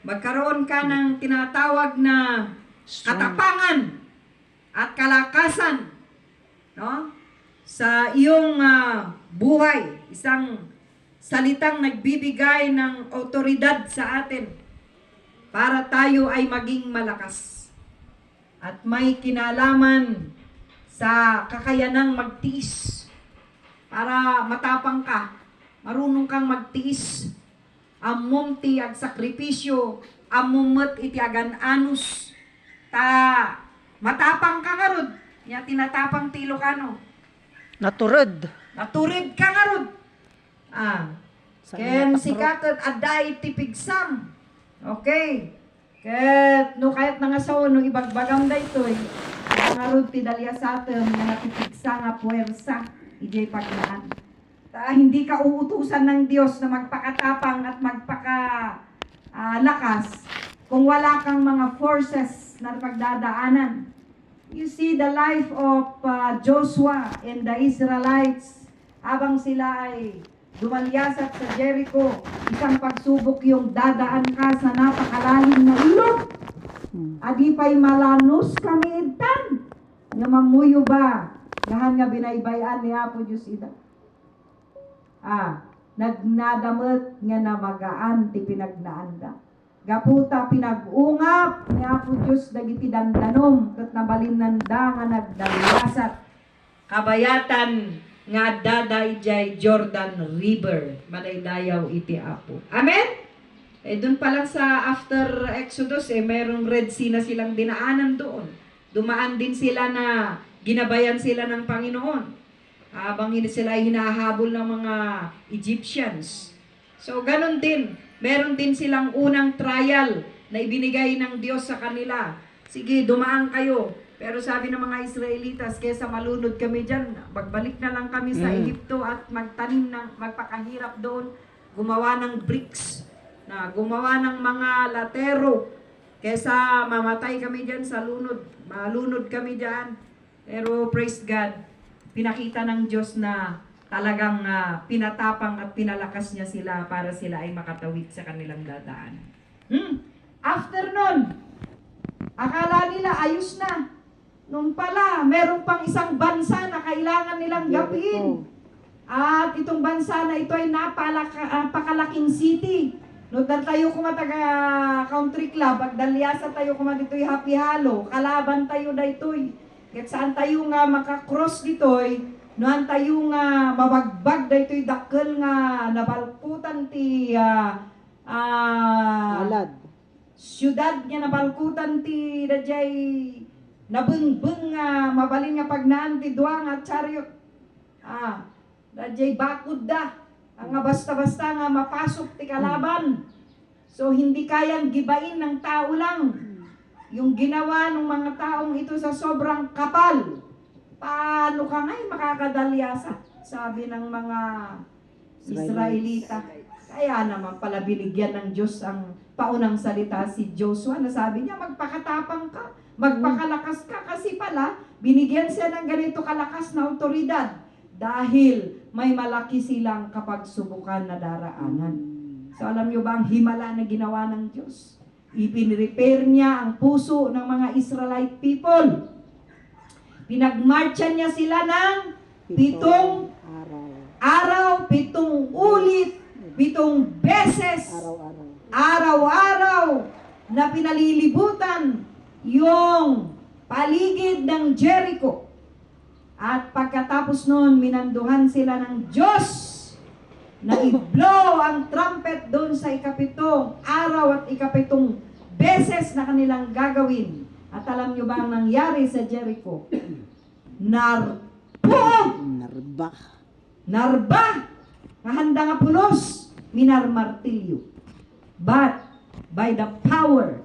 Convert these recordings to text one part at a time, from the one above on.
magkaroon ka ng tinatawag na katapangan at kalakasan, no? Sa iyong buhay, isang salitang nagbibigay ng otoridad sa atin para tayo ay maging malakas at may kinalaman sa kakayanang magtiis, para matapang ka, marunong kang magtiis. Ammom ti ag sakripisyo, ammommet iti agan anus. Matapang ka ngarod. Ya tinatapang ti Ilocano. Naturod. Naturid ka ngarod. Ken sikaket aday ti pigsam. Okay. Ket no kahit nangasaw no ibagbagam daytoy. Ngarod ti dalya sa atin nga natipigsa nga puwersa ijay paglaan. Hindi ka uutusan ng Diyos na magpakatapang at magpakalakas kung wala kang mga forces na pagdadaanan. You see the life of Joshua and the Israelites, habang sila ay dumalyasat sa Jericho, isang pagsubok yung dadaan ka sa napakalalim na ilog. Adi pa'y malanos kami itan. Nga mamuyo ba? Yahan nga binaybayan ni Apo Diyos ida. Nagnadamet nga namagaan ti pinagnaanda. Gaputa pinag-ungap ni Apo Diyos dagiti dandanom ket nabalinanda nga nagdalyasat. Kabayatan nga daday jay Jordan River madaydayaw iti Apo. Amen? Doon pa lang sa after Exodus mayroong Red Sea na silang dinaanan doon. Dumaan din sila na ginabayan sila ng Panginoon. Habang sila ay hinahabol ng mga Egyptians. So, ganun din. Meron din silang unang trial na ibinigay ng Diyos sa kanila. Sige, dumaan kayo. Pero sabi ng mga Israelitas, kesa malunod kami dyan, magbalik na lang kami sa Egypto at magtanim ng, magpakahirap doon, gumawa ng bricks, gumawa ng mga latero, kesa mamatay kami dyan sa lunod, malunod kami dyan. Pero praise God, pinakita ng Diyos na talagang pinatapang at pinalakas niya sila para sila ay makatawid sa kanilang dadaan. After nun, akala nila ayos na. Nung pala, meron pang isang bansa na kailangan nilang gapiin. At itong bansa na ito ay napakalaking city. No, tayo kuma taga country club, agdalyasa tayo kuma dito'y happy halo, kalaban tayo daytoy. Ket saan tayo nga makakross ditoy, noan tayo nga mabagbag daytoy dakkel nga nabalkutan ti Alad. syudad nga nabalkutan ti dajay nabungbeng nga mabalin nga pagnaan ti duwa nga chariot. Dajay bakod da. Ang nga basta-basta nga mapasok ti kalaban. So hindi kayang gibain ng tao lang. Yung ginawa ng mga taong ito sa sobrang kapal. Paano ka ngay makakadalyasa? Sabi ng mga Israelita. Kaya naman pala binigyan ng Diyos ang paunang salita si Joshua na sabi niya, magpakatapang ka, magpakalakas ka. Kasi pala, binigyan siya ng ganito kalakas na otoridad. Dahil may malaki silang kapagsubukan na daraanan. So alam niyo ba ang himala na ginawa ng Diyos? Ipinrepair niya ang puso ng mga Israelite people. Pinagmarcha niya sila ng 7 araw, 7 ulit, 7 beses, araw-araw na pinalilibutan yung paligid ng Jericho. At pagkatapos noon, minanduhan sila ng Diyos na i-blow ang trumpet doon sa 7 araw at 7 beses na kanilang gagawin. At alam nyo ba ang nangyari sa Jericho? Narba! Kahanda nga pulos, minarmartilyo. But, by the power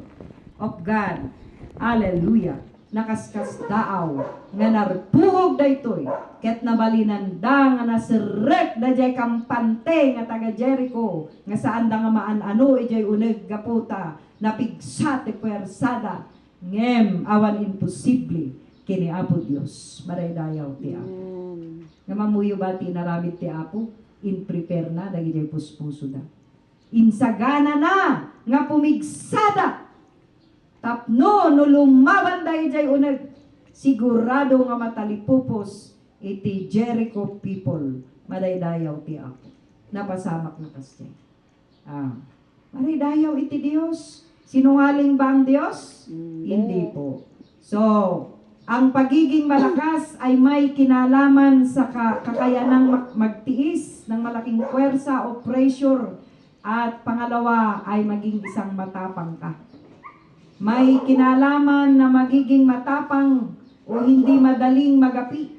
of God, hallelujah, nakaskas daaw, nga narpuhog daytoy, ket nabalinanda nga nasirek dajay kampante nga taga Jericho, nga saan da nga maan-ano ijay uneg gaputa, napigsa ti puwersada, ngem awan imposible kini Apo Dios. Maraydayaw ti Apo. Nga mamuyo ba ti naramid ti Apo, in prepare na dagiti puspuso da. insagana na nga pumigsada tapno no lumaban dayjay uneg sigurado nga matalipupos iti Jericho people madaydayaw ti Apo napasamak na kasya. Madaydayaw iti Dios. Sinungaling ba ang Diyos? Hindi po. So, ang pagiging malakas ay may kinalaman sa kakayanang magtiis ng malaking puwersa o pressure at pangalawa ay maging isang matapang ka. May kinalaman na magiging matapang o hindi madaling magapi.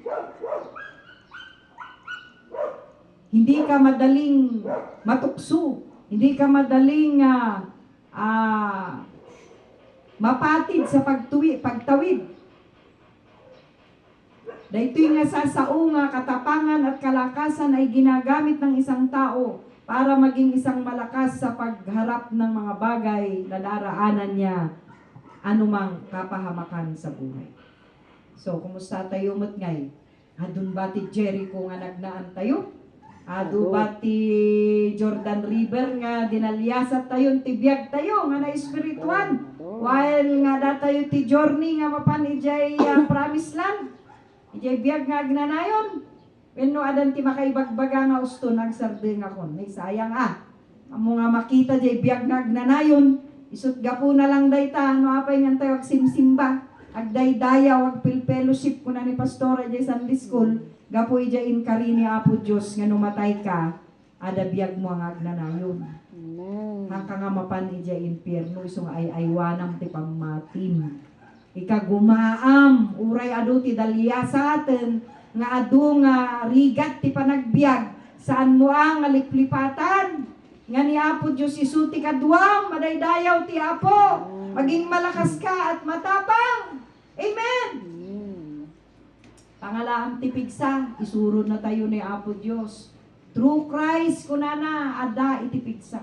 Hindi ka madaling matukso. Hindi ka madaling mapatid sa pagtawid. Dahito nga sao nga katapangan at kalakasan ay ginagamit ng isang tao para maging isang malakas sa pagharap ng mga bagay na daraanan niya anumang kapahamakan sa buhay. So, kumusta tayo matngay? Adun ba ti Jericho nga nagnaan tayo? Adu ba ti Jordan River nga dinalyasat tayo, tibiyag tayo nga na espirituan. While nga datayo ti journey nga mapan ijay promised land. Ijay biyag nga agnanayon. When no adan ti makaibagbaga nga usto nagsarde nga kon. May sayang amo nga makita jay biyag nga agnanayon. Isut gapo na lang dayta no apay nga tayo agsimsimba. Agdaydayaw ag fellowship ko na ni pastora jay Sunday school. Gapo ija in karini Apo Diyos nga numatay ka, adabiyag mo ang agnanayon. Haka nga mapan ija impierno, iso nga ay aywanam ti pammatim. Ikagumaam, uray adu ti dalya sa atin, nga adu nga rigat ti panagbiag, saan mo ang aliplipatan? Nga ni Apo Diyos isuti kadwam, madaydayaw ti Apo, maging malakas ka at matapang. Amen! Pangalaang tipigsa, isurod na tayo ni Apo Diyos. Through Christ, kunana, ada itipigsa.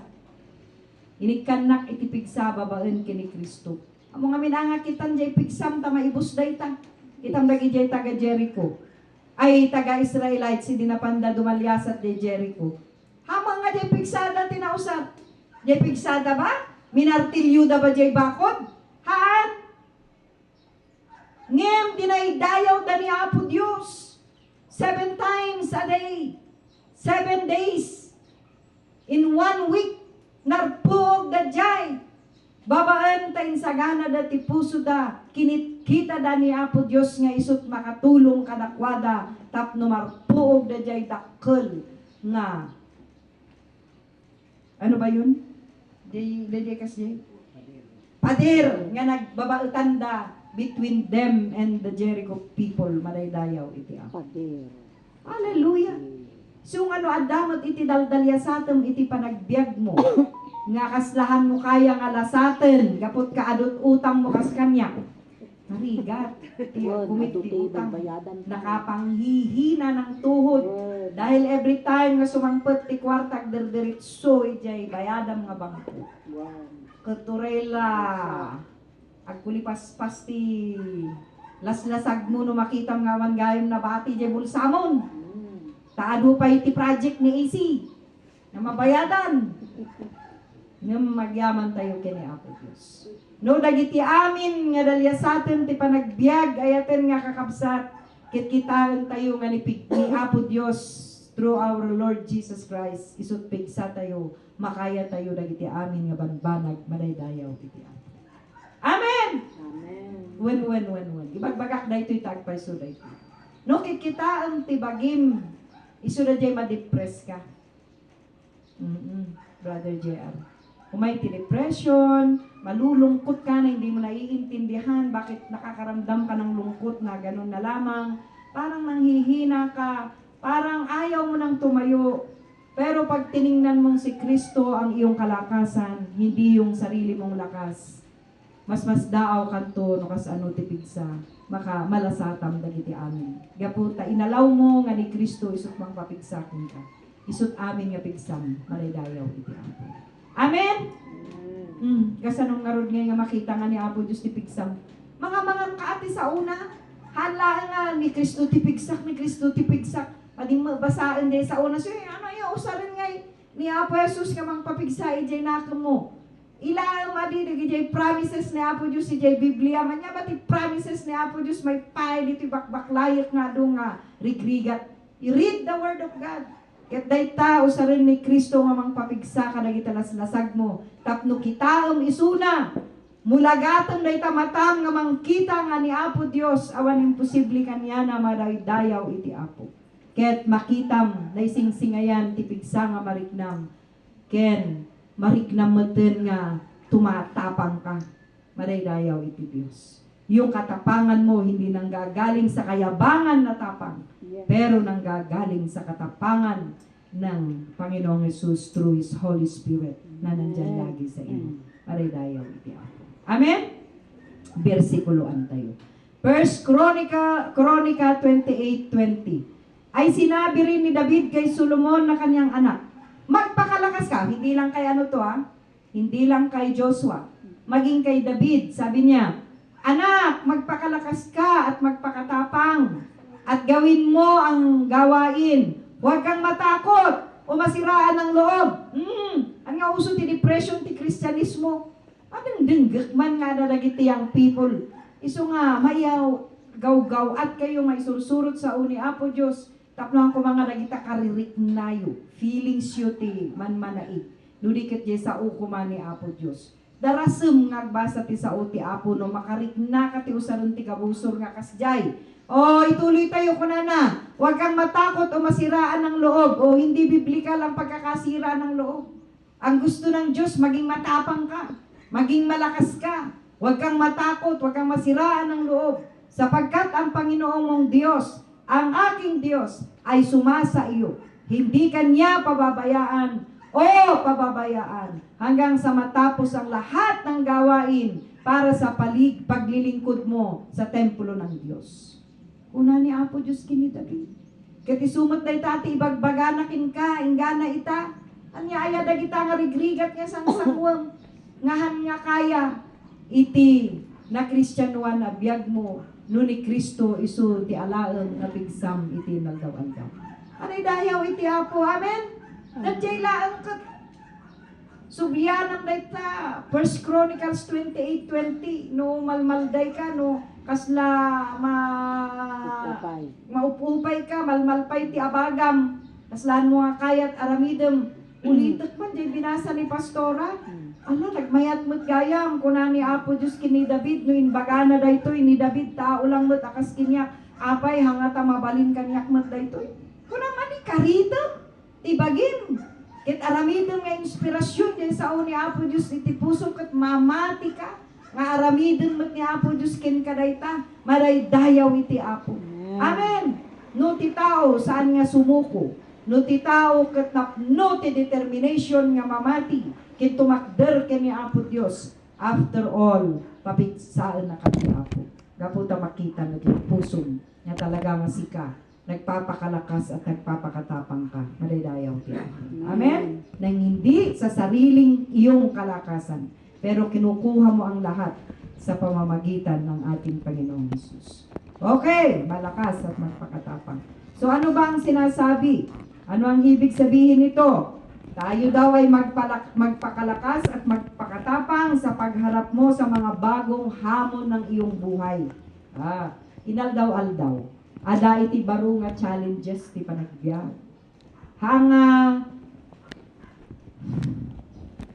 Inikanak itipigsa, babaen kini Kristo. Amo nga minanga kitan jay pigsam, ta maibus day ta. Kitam lagi jay taga Jericho. Ay, taga Israelites, hindi napanda dumalyasat jay Jericho. Hamang nga jay pigsada tinausap. Jay pigsada ba? Minartilyo da ba jay bakod? Haan? Ngem dinaydayaw da ni Apo Diyos 7 times a day 7 days in 1 week narpug da jay babaan ta insagana da ti puso da kita da ni Apo Diyos nga isut makatulong kadakwada tapno marpug da jay dakkel nga ano ba yun? Day kasi padir nga nagbabaetan da between them and the Jericho people, madaydayaw iti Apo. Hallelujah. So ano adamot iti daldalya satem iti panagbiag mo. Nga kaslahan mo kaya nga lasaten, gapot ka adot utang mo kas kanya. Narigat. Kumit ti utang. Nakapanghihina ng tuhod. Dahil every time nga sumangpet ti kwartag derdiritso ijay bayadam nga bangko. Keturela. Agkulipas-pas ti laslasag mo no makita nga man gayom na bati jay bulsamon. Taado pa iti project ni AC na mabayadan. Ngem magyaman tayo kini Apo Dios. No dagiti amin nga dalya saten ti panagbiag ayaten nga kakabsat kitkitaan tayo nga ni Apo Dios through our Lord Jesus Christ. Isut pigsa tayo makaya tayo dagiti amin nga banbanag madaydayaw iti Apo. Amen! Amen. When. Ibagbagak da ito'y tagpay so da ito. No, kikitaan ti bagim. Iso na jay ma-depress ka. Brother JR. Kung may depression, malulungkot ka na, hindi mo naiintindihan, bakit nakakaramdam ka ng lungkot na ganun na lamang. Parang nanghihina ka, parang ayaw mo nang tumayo. Pero pag tiningnan mong si Kristo ang iyong kalakasan, hindi yung sarili mong lakas. Mas daaw kanto no kas ano tipigsa maka malasatam dagiti amin. Gaputa inalaw mo nga ni Kristo isut mang papigsaken ka. Isut amin nga pigsam malaydayaw iti Apo. Amen. Gasanong ngarod nga makita nga ni Apo Dios ti pigsam. Mga kaati sa una hala nga ni Kristo ti pigsak Padim basaan day sa una so ano yo usaran nga ni Apo Jesus nga mang papigsa ijay nako mo. Ilang madi dagiti promises ni Apo Dios ijay Biblia man nya bati promises ni Apo Dios may pay dito bakbaklayet nga do nga rigrigat. You read the word of God. Ket dayta usaren ni Kristo nga mang papigsa kadagiti laslasag mo. Tapno kitaom isuna. Mulagaton dayta matam nga mangkita nga ni Apo Dios awan imposible kanya na madaydayaw iti Apo. Ket makitam naisingsingayan ti pigsa nga mariknam. Ken mariknam meten nga tumatapang ka. Madaydayaw iti Dios. Yung katapangan mo hindi nanggagaling sa kayabangan na tapang, pero nanggagaling sa katapangan ng Panginoong Jesus through His Holy Spirit na nandyan lagi sa iyo. Madaydayaw iti Apo. Amen? Bersikuloan tayo. First Chronica 28:20. Ay sinabi rin ni David kay Solomon na kanyang anak, magpakalakas ka, hindi lang kay hindi lang kay Joshua, maging kay David. Sabi niya, anak, magpakalakas ka at magpakatapang at gawin mo ang gawain. Huwag kang matakot o masiraan ng loob. Ang nga uso ti depression ti Kristyanismo. Anong dinggak man nga dadagiti ang people. Iso nga, mayaw, gaw-gaw at kayo may sursurot sa uni Apo Diyos. Tapno ko mga nagita karirik nayo. Feelings yu ti manmanaig. Nudikit je sa uko man ni Apo Diyos. Darasem ngagbasa ti sa uti Apo no makarik na ka ti usaron ti kabusor nga kasjay. O ituloy tayo kunana. Huwag kang matakot o masiraan ng loob. O hindi biblikal ang pagkakasira ng loob. Ang gusto ng Diyos, maging matapang ka. Maging malakas ka. Huwag kang matakot, huwag kang masiraan ng loob. Sapagkat ang Panginoong mong Diyos, ang aking Diyos, ay sumasa iyo. Hindi kanya pababayaan hanggang sa matapos ang lahat ng gawain para sa paglilingkod mo sa templo ng Diyos. Una ni Apo Diyos kini David. Kati sumot na itati ibagbaganakin ka, ingana ita. Anya aya dagita nga rigrigat nga sang sangwam. Ngahan nga kaya iti na Kristyanuan na biyag mo no ni Kristo isu ti alaeng nga pigsam iti nagdaw-andaw. Anay dayaw iti Apo, amen? Nadjay laang kat subyanam dayta 1 Chronicles 28:20 no malmalday ka no kasla maupupay ka malmalpay ti abagam kaslaan mo nga kayat aramidem ulitek man jay binasa ni pastora. Ano, nagmayat mo't gayam, kuna ni Apo Diyos kini David, no inbagana daytoy ni David, tao lang mo't akas kinyak, apay, hangata mabalin kanyak mo't daytoy. Kuna man ni karita, tibagin, kit aramidem nga inspirasyon, yan sa ni Apo Diyos, iti puso kat mamati ka, nga aramidem mo't ni Apo Diyos kin kadayta, maraydayaw iti Apo. Amen! No ti tao, saan nga sumuko, no ti tao kat no ti determination nga mamati, kitumakder kini Apo Dios. After all, papigsaan na kami Apo. Gaputa makita na pusong nga talaga masika, nagpapakalakas at nagpapakatapang ka. Madaydayaw ti Apo. Amen? Nang hindi sa sariling iyong kalakasan, pero kinukuha mo ang lahat sa pamamagitan ng ating Panginoong Jesus. Okay, malakas at magpakatapang. So ano ba ang sinasabi? Ano ang ibig sabihin nito? Tayo daw ay magpakalakas at magpakatapang sa pagharap mo sa mga bagong hamon ng iyong buhay. Inaldaw-aldaw. Ada iti baro nga challenges ti panagbiag. Hanga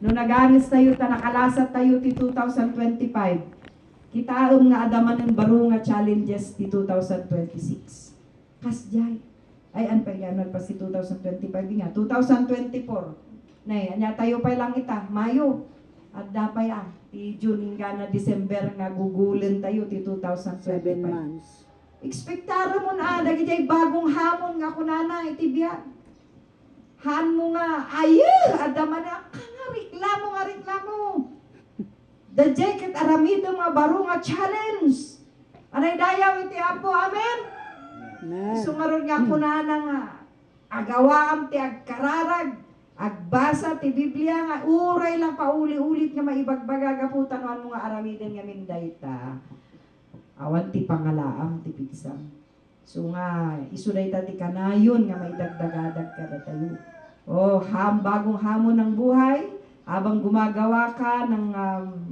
no nagaris tayo ta nakalasat tayo ti 2025. Kitaom nga adaman ng baro nga challenges ti 2026. Kasjay. Ay, pa si 2025 nga. 2024. Nay, anya tayo pa lang ita. Mayo. At dapay ti June nga na December nga gugulen tayo ti 2025. 7 months. Ekspektara mo na, dagiti bagong hamon nga kunana iti biya. Han mo nga, adaman na, nga reklamo. Dajay ket aramido nga baro nga challenge. Anay dayaw iti Apo, amen? Sungaron nga kunana nga agawaam ti agkararag agbasa ti Biblia nga uray lang pauli-ulit nga maibagbaga gaputan wan mo nga aramiden nga mindayta awan ti pangalaam ti pigsam. So nga isuday ta ti kanayon nga maidagdagadag kada tayo. Bagong hamon ng buhay, habang gumagawa ka ng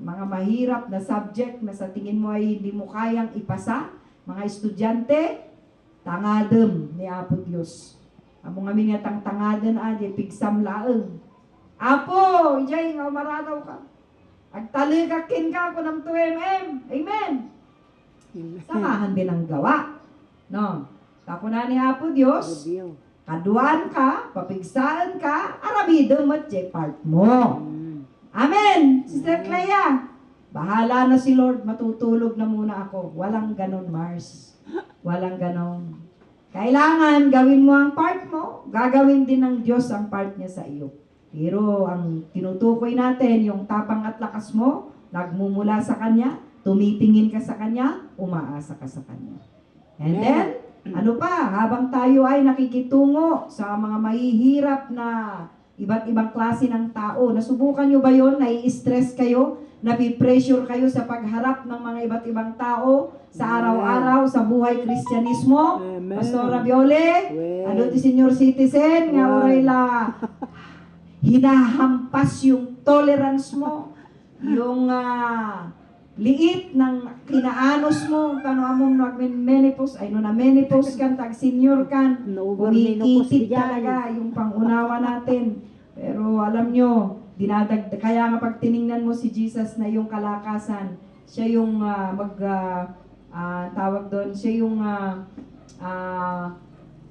mga mahirap na subject na sa tingin mo ay hindi mo kayang ipasa, mga estudyante, tangadem ni Apo Dios. Amo nga minatang tangaden adi pigsam laeng. Apo, ijay nga maradaw ka. Agtalikakin ka ko ng 2mm. Amen. Samahan din ang gawa. No. Tako na ni Apo Dios. Kaduan ka, papigsaan ka, aramido mo, check part mo. Amen! Sister Clea, bahala na si Lord, matutulog na muna ako. Walang ganon, Mars. Walang ganon. Kailangan gawin mo ang part mo, gagawin din ng Diyos ang part niya sa iyo. Pero ang tinutukoy natin, yung tapang at lakas mo, nagmumula sa Kanya, tumitingin ka sa Kanya, umaasa ka sa Kanya. And then, ano pa, habang tayo ay nakikitungo sa mga mahihirap na iba't ibang klase ng tao, nasubukan nyo ba yun? Nai-stress kayo? Napipressure kayo sa pagharap ng mga iba't ibang tao sa araw-araw, sa buhay Kristyanismo? Pastora Viole, ano ti senior citizen, nga oray la, hinahampas yung tolerance mo, yung liit ng kinaanos mo, kano among nag-menopause, ay no na menopause kan, tag-senior kan, umikitit talaga yung pangunawa natin. Pero alam nyo, kaya nga pag tiningnan mo si Jesus na yung kalakasan, siya yung tawag doon, siya yung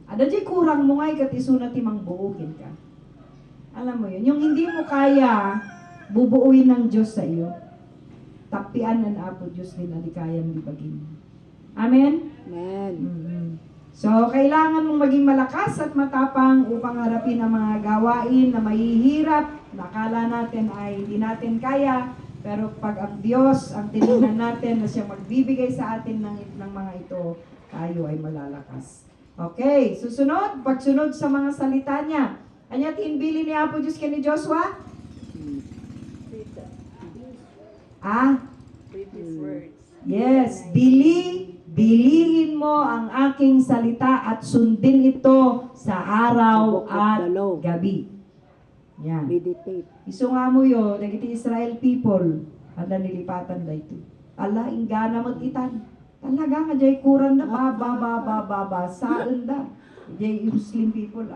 adadya kurang mo nga ikat isuna timang buukin ka. Alam mo yun, yung hindi mo kaya, bubuuin ng Diyos sa iyo. Tapian ng Apo Diyos din na di kayang libagin. Amen? Amen. So, kailangan mong maging malakas at matapang upang harapin ang mga gawain na mahihirap. Nakala natin ay hindi natin kaya. Pero pag ang Diyos, ang tinignan natin na siya magbibigay sa atin ng mga ito, tayo ay malalakas. Okay, susunod, pagsunod sa mga salita niya. Anya tinbili ni Apo Diyos kay ni Joshua? Yes, diliin mo ang aking salita at sundin ito sa araw at gabi. Yan. Meditate. Iso nga mo yo, nagiti Israel people, ala nilipatan da ito. Ala, ingana mo't itan. Talaga nga, jay kuran na ba, saan da. Jay Muslim people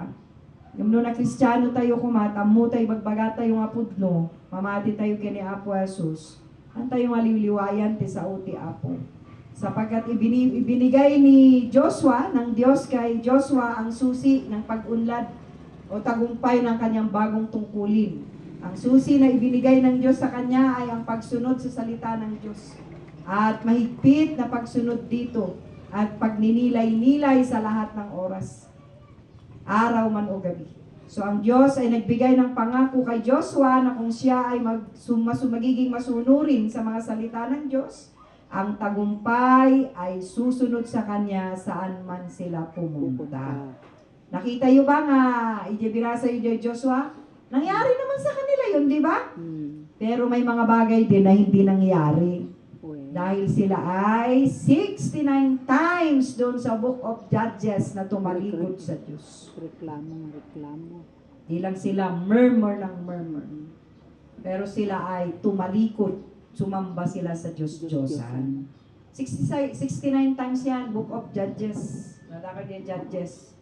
Yung no na Kristiyano tayo kumatammo tayo, bagbaga tayo nga pudno, mamati tayo kini Apo Jesus. Antay yung aliliwayan ti sa uti Apo. Sapagkat ibinigay ni Joshua, ng Diyos kay Joshua ang susi ng pag-unlad o tagumpay ng kanyang bagong tungkulin. Ang susi na ibinigay ng Diyos sa kanya ay ang pagsunod sa salita ng Diyos. At mahigpit na pagsunod dito at pagninilay-nilay sa lahat ng oras. Araw man o gabi. So ang Diyos ay nagbigay ng pangako kay Joshua na kung siya ay magiging masunurin sa mga salita ng Diyos, ang tagumpay ay susunod sa kanya saan man sila pumunta. Nakita nyo ba nga, binasa yun Joshua? Nangyari naman sa kanila yun, di ba? Pero may mga bagay din na hindi nangyari. Dahil sila ay 69 times doon sa Book of Judges na tumalikod sa Diyos. Reklamo. Di lang sila murmur. Pero sila ay tumalikod, sumamba sila sa Diyos-Diyosan. 69 times yan, Book of Judges. Nadakad yung Judges.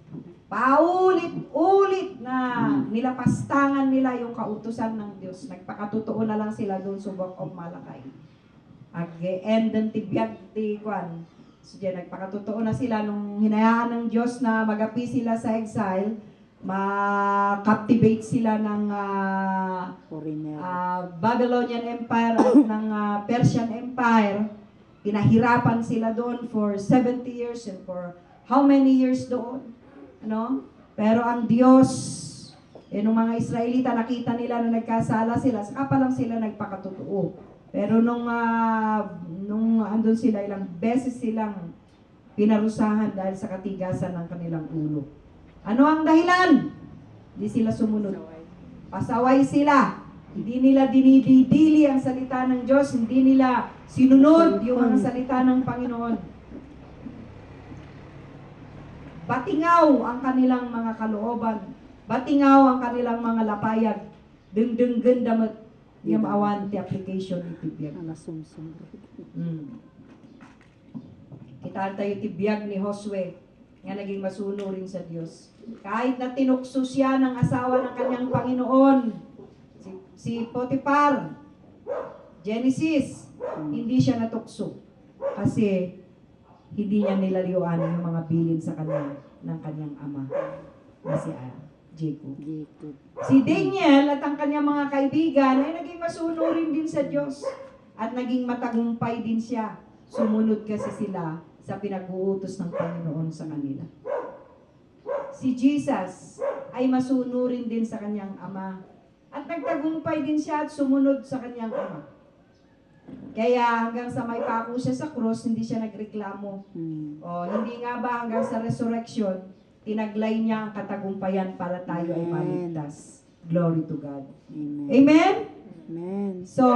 Paulit-ulit na nilapastangan nila yung kautusan ng Diyos. Nagpakatotoo na lang sila doon sa Book of Malakay. Ag-end ng tibiyag ti kwan. So diyan, nagpakatotoo na sila nung hinayaan ng Diyos na magapi sila sa exile, ma-captivate sila ng Babylonian Empire at ng Persian Empire. Pinahirapan sila doon for 70 years and for how many years doon? Ano? Pero ang Diyos, nung mga Israelita, nakita nila na nagkasala sila, saka pa lang sila nagpakatotoo. Pero nung andun sila, ilang beses silang pinarusahan dahil sa katigasan ng kanilang ulo. Ano ang dahilan? Hindi sila sumunod. Pasaway sila. Hindi nila dinidili ang salita ng Diyos. Hindi nila sinunod yung mga salita ng Panginoon. Batingaw ang kanilang mga kalooban. Batingaw ang kanilang mga lapayag. Dengdenggen damat. Yung awan ti application itibiyag. Sumsum. Kita tayo tibiyag ni Josue nga naging masuno rin sa Diyos. Kahit na tinukso siya ng asawa ng kanyang Panginoon, si Potiphar, Genesis, hindi siya natukso. Kasi hindi niya nilalyuan yung mga bilin sa kanya ng kanyang ama na si Jacob. Si Daniel at ang kanyang mga kaibigan ay naging masuno rin din sa Diyos. At naging matagumpay din siya. Sumunod kasi sila sa pinag-uutos ng Panginoon sa kanila. Si Jesus ay masuno rin din sa kanyang ama. At nagtagumpay din siya at sumunod sa kanyang ama. Kaya hanggang sa may pako siya sa cross, hindi siya nagreklamo. O hindi nga ba hanggang sa resurrection, tinaglay niya ang katagumpayan para tayo ay maligtas. Glory to God. Amen. Amen? Amen. So,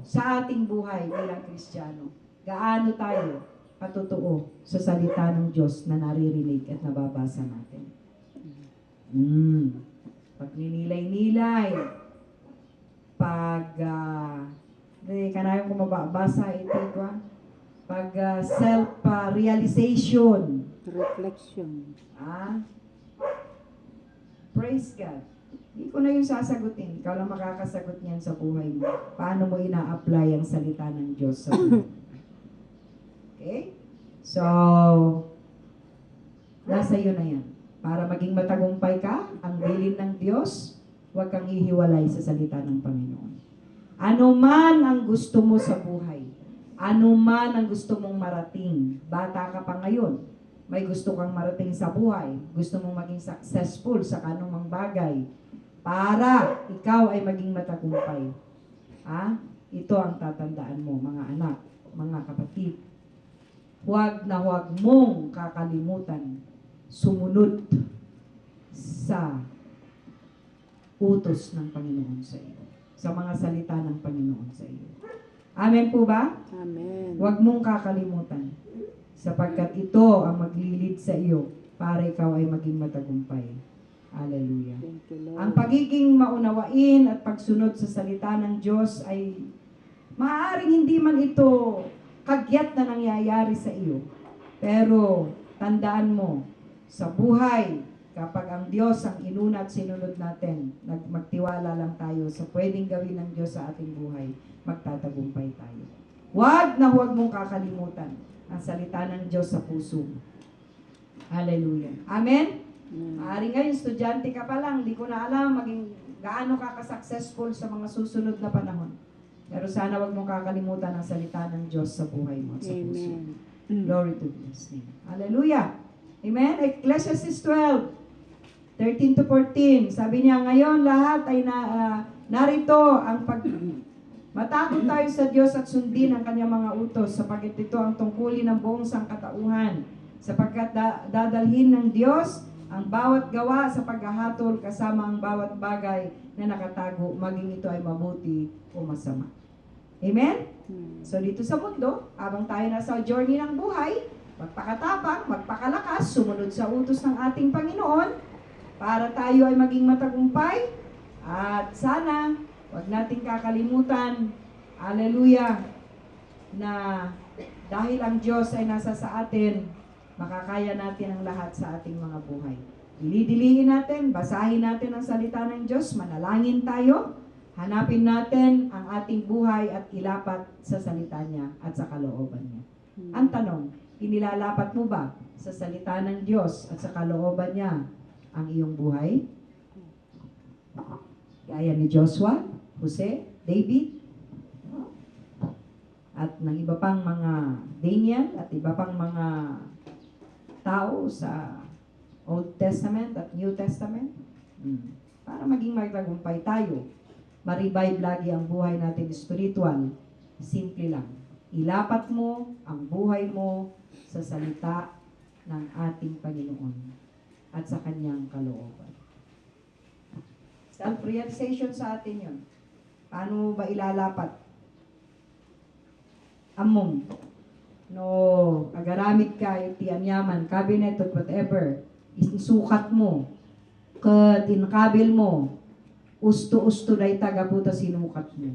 sa ating buhay bilang Kristiyano, gaano tayo patotoo sa salita ng Diyos na naririnig at nababasa natin? Pag ninilay-nilay, pag kanayon ko mababasa ito pag self-realization, Reflection. praise God. Hindi ko na yung sasagutin. Ikaw lang makakasagot niyan sa buhay mo. Paano mo ina-apply ang salita ng Diyos sa buhay? Okay? So, nasa iyo na yan. Para maging matagumpay ka, ang bilin ng Diyos, huwag kang hihiwalay sa salita ng Panginoon. Ano man ang gusto mo sa buhay, ano man ang gusto mong marating, bata ka pa ngayon, may gusto kang marating sa buhay, gusto mong maging successful sa kanumang bagay, para ikaw ay maging matagumpay. Ito ang tatandaan mo, mga anak, mga kapatid. Huwag na huwag mong kakalimutan sumunod sa utos ng Panginoon sa iyo, sa mga salita ng Panginoon sa iyo. Amen po ba? Amen. Huwag mong kakalimutan, sapagkat ito ang maglilid sa iyo para ikaw ay maging matagumpay. Hallelujah. Thank you, Lord. Ang pagiging maunawain at pagsunod sa salita ng Diyos ay maaaring hindi man ito kagyat na nangyayari sa iyo. Pero tandaan mo, sa buhay, kapag ang Diyos ang inuna at sinunod natin, magtiwala lang tayo sa pwedeng gawin ng Diyos sa ating buhay, magtatagumpay tayo. Huwag na huwag mong kakalimutan ang salita ng Diyos sa puso. Hallelujah. Amen? Maaari ngayon, estudyante ka pa lang, hindi ko na alam maging gaano ka ka-successful sa mga susunod na panahon. Pero sana wag mong kakalimutan ang salita ng Diyos sa buhay mo at sa puso. Amen. Glory to His name. Hallelujah. Amen? Ecclesiastes 12, 13 to 14. Sabi niya, ngayon lahat ay narito ang matakot tayo sa Diyos at sundin ang kanyang mga utos, sapagkat ito ang tungkulin ng buong sangkatauhan, sapagkat dadalhin ng Diyos ang bawat gawa sa paghahatol kasama ang bawat bagay na nakatago, maging ito ay mabuti o masama. Amen? So dito sa mundo, habang tayo nasa journey ng buhay, magpakatapang, magpakalakas, sumunod sa utos ng ating Panginoon para tayo ay maging matagumpay. At sana, wag nating kakalimutan, hallelujah, na dahil ang Diyos ay nasa sa atin, makakaya natin ang lahat sa ating mga buhay. Dili-diliin natin, basahin natin ang salita ng Diyos, manalangin tayo, hanapin natin ang ating buhay at ilapat sa salita niya at sa kalooban niya. Ang tanong, inilalapat mo ba sa salita ng Diyos at sa kalooban niya ang iyong buhay? Gaya ni Joshua, Jose, David, at ng iba pang mga Daniel at iba pang mga tao sa Old Testament at New Testament, para maging magtagumpay tayo, ma-revive lagi ang buhay natin spiritual. Simple lang, ilapat mo ang buhay mo sa salita ng ating Panginoon at sa kanyang kalooban. Self-realization sa atin yun. Paano mo ba ilalapat? Among no, agaramit ka, iti anyaman, cabinet, or whatever, isukat mo. Kat inkabil mo, usto-usto day tagaputa sinukat mo.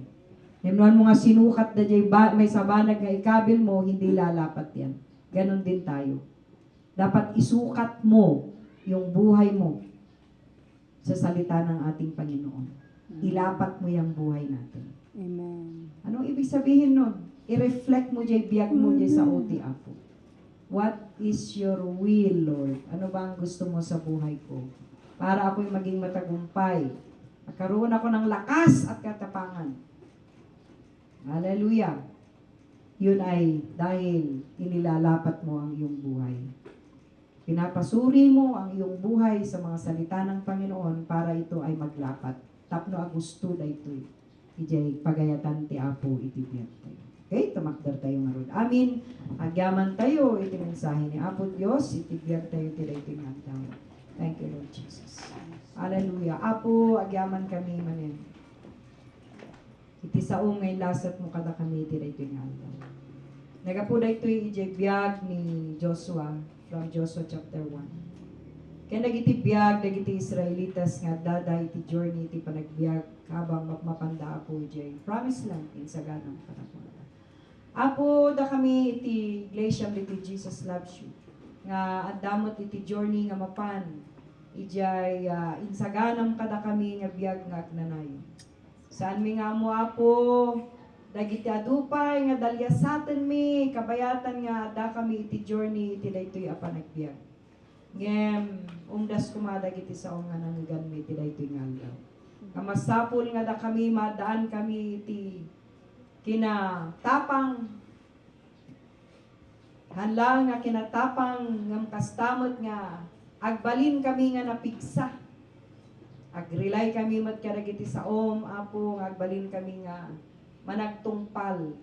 Nemnuan mo nga sinukat da jay may sabanag nga ikabil mo, hindi lalapat yan. Ganon din tayo. Dapat isukat mo yung buhay mo sa salita ng ating Panginoon. Ilapat mo yung buhay natin. Amen. Anong ibig sabihin nun? I-reflect mo jay biyag mo jay sa OT Apo. What is your will, Lord? Ano ba ang gusto mo sa buhay ko? Para ako'y maging matagumpay. Magkaroon ako ng lakas at katapangan. Hallelujah. Yun ay dahil inilalapat mo ang iyong buhay. Pinapasuri mo ang iyong buhay sa mga salita ng Panginoon para ito ay maglapat. Tapno agusto da ito'y ijay pagayatan ti Apo itibiyat tayo. Okay, tumakdar tayo nga ron. Amin. Agyaman tayo iti mensahe ni Apo Diyos, itibiyat tayo ti iti ngadaw. Thank you, Lord Jesus. Hallelujah. Apo, agyaman kami manin. Iti saong ngay lasat mo kada kami iti iti ngadaw. Nagapuda ito'y ijay biyag ni Joshua from Joshua chapter 1. Kaya nagiti biyag, nagiti Israelitas nga dada iti journey iti panagbiag habang mapanda po ijay promised land in saganang katapunan. Apo da kami iti Iglesia iti Jesus Loves You nga adamot iti journey nga mapan ijay insaganam kada kami nga biag nga agnanayon. Saan mi nga mo Apo dagiti adupay nga dalyasaten mi kabayatan nga da kami iti journey iti daytoy a panagbiag. Ngem umdas kumadag iti saong nga nanggan mi iti daytoy nga aldaw. Kamasapol nga da kami madaan kami iti kinatapang hanlang nga kinatapang ngam kastamot nga agbalin kami nga napigsa. Agrelay kami mat kadagiti saom Apo nga agbalin kami nga managtungpal.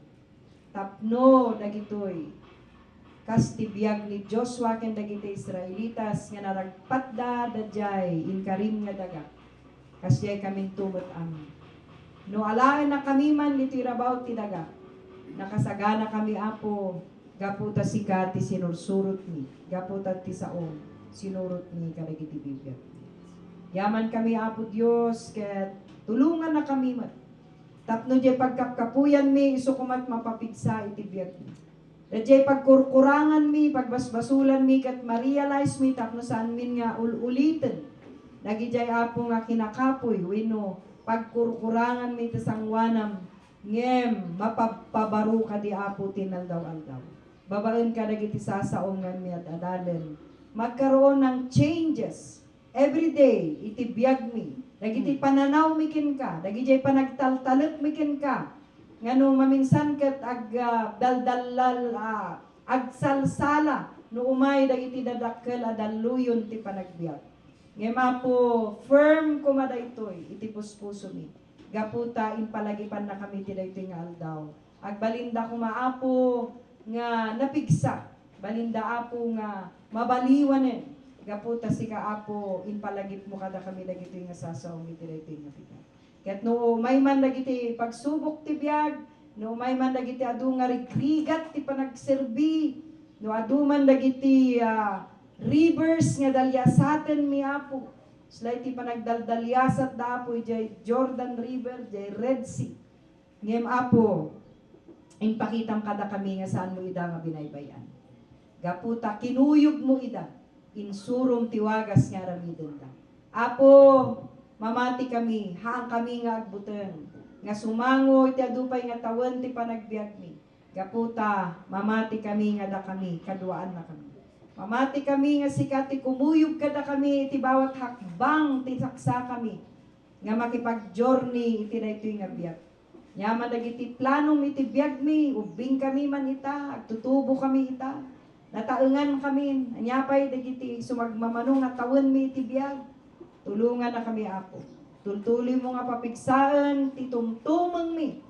Tapno dagitoy kastibiyag ni Joshua ken dagiti Israelitas nga naragpatda dajay inkarim nga daga. Kasjay kaming tumot amin. No alaen na kami man iti rabaw ti daga. Nakasagana kami Apo gaputa sikati sinursurot ni. Gaputa ti saom sinurot ni kadagiti bibiyag. Yaman kami Apo Dios ket tulungan na kami man. Tapno jay pagkapkapuyan mi isu kumat mapapigsa iti biyag mi. Dajay pagkurkurangan mi, pagbasbasulan mi ket ma-realize mi tapno saan min nga ulitin. Dagijay Apo nga kinakapoy wenno pagkurkurangan mi ti sangwanam ngem mapapabaro ka di Apo tinaldaw-aldaw. Babaen ka dagiti sasaongan mi at adalen. Magkaroon ng changes every day iti biyag mi. Dagiti pananaw mikin ka, dagiti panagtaltalet mikin ka. Nganong maminsan ket daldalal agsalsala no umay dagiti dadakkel a daluyon ti panagbiag. Ngem Apo firm kumada itoy iti puspuso mi. Gaputa impalagipan na kami ti daytoy nga aldaw. Agbalinda kumaapo nga napigsa. Balinda Apo nga mabaliwanen. Gaputa sika Apo impalagip mo kada kami dagitoy nga sasaom iti daytoy nga biag. Ket no may man dagiti pagsubok ti biag, no may man dagiti adu nga rigrigat ti panagserbi, no adu man dagiti rivers nga dalyasaten mi Apo. Sila iti panagdaldalyasat da Apo ijay Jordan River, ijay Red Sea. Ngem Apo, inpakitam kada kami nga saan mo ida nga binaybayan. Gaputa kinuyog mo ida, insurom tiwagas nga ramiden da. Apo, mamati kami, haang kami nga agbuten. Nga sumango iti adupay nga tawen ti panagbiag mi. Gaputa, mamati kami nga da kami, kaduaan na kami. Mamati kami nga sikati kumuyog kada kami iti bawat hakbang ti saksa kami nga makipag-journey iti daytoy nga biag. Yaman dagiti planong iti biag mi, ubing kami man ita, agtutubo kami ita. Nataengan kami, anyapay dagiti sumagmamano nga tawen mi iti biag. Tulungan na kami Apo. Tultuloy mo nga papigsaan ti tumtumeng mi.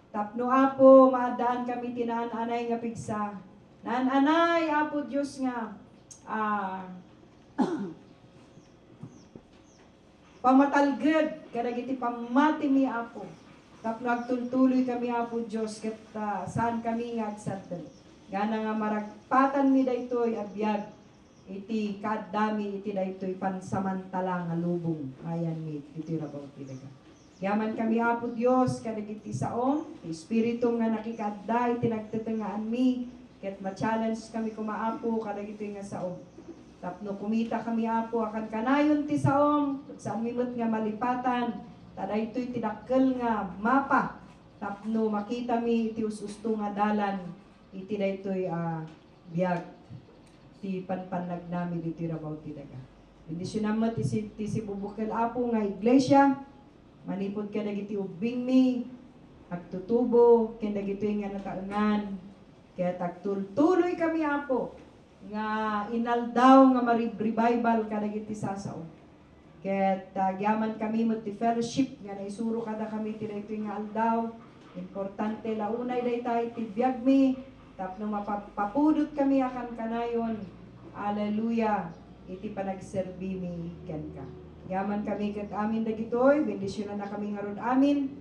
Tapno Apo, maadaan kami tinaan-anay nga pigsa. Naan-anay, Apo Diyos nga, pamatalged, kadagiti pamati mi Apo. Tapno agtultuloy kami Apo Diyos, ket saan kami nga agsadal. Gana nga maragpatan mi daytoy abiyag, iti kaadami iti daytoy pansamantala nga lubong ayan mi iti rabaw ti daga. Yaman kami Apo Dios kadagiti saom, ti espiritu nga nakikadda iti nagtetengaan mi ket ma-challenge kami kumaapo kadagiti nga saom. Tapno kumita kami Apo akan kanayon ti saom, saan mi met nga malipatan, tadaytoy ti dakkel nga mapa tapno makita mi iti ususto nga dalan iti daytoy biag ti panpanag nami iti rabaw ti daga. Bendisyonan mo ti si bubukal Apo nga iglesia, manipod ka dagiti ubing mi, agtutubo, ken dagiti nga nataengan, kaya tagtultuloy kami Apo, nga inaldaw nga revival ka dagiti sasao. Kaya tagyaman kami mo ti fellowship, nga naisuro kada kami ti daytoy nga aldaw, importante launay daytay ti biag mi, tapno mapapudot kami akan kanayon. Hallelujah. Iti panagserbi mi ken ka. Yaman kami ket amin dagitoy, bendisyonan na kami ngaron amin.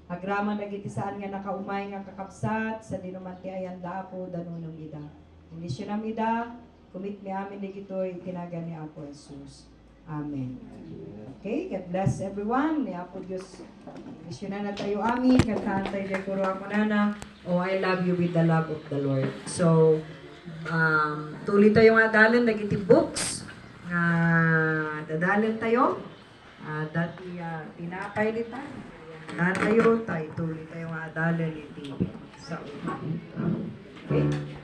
Agraman dagiti saan nga nakaumay nga kakapsat sa dinuman ti ayanda Apo danunong ida. Bendisyonan ida, kumit mi amin dagitoy tinaga ni Apo Jesus. Amen. Okay, God bless everyone. Ni Apo Dios. Bendisyonan na tayo amin kantaan tayo dekoro ako nana. Oh, I love you with the love of the Lord. So, tuloy tayo nga dalin dagiti books nga dadalin tayo dati tinapay nita tayo tuloy tayo nga dalin iti sa okay.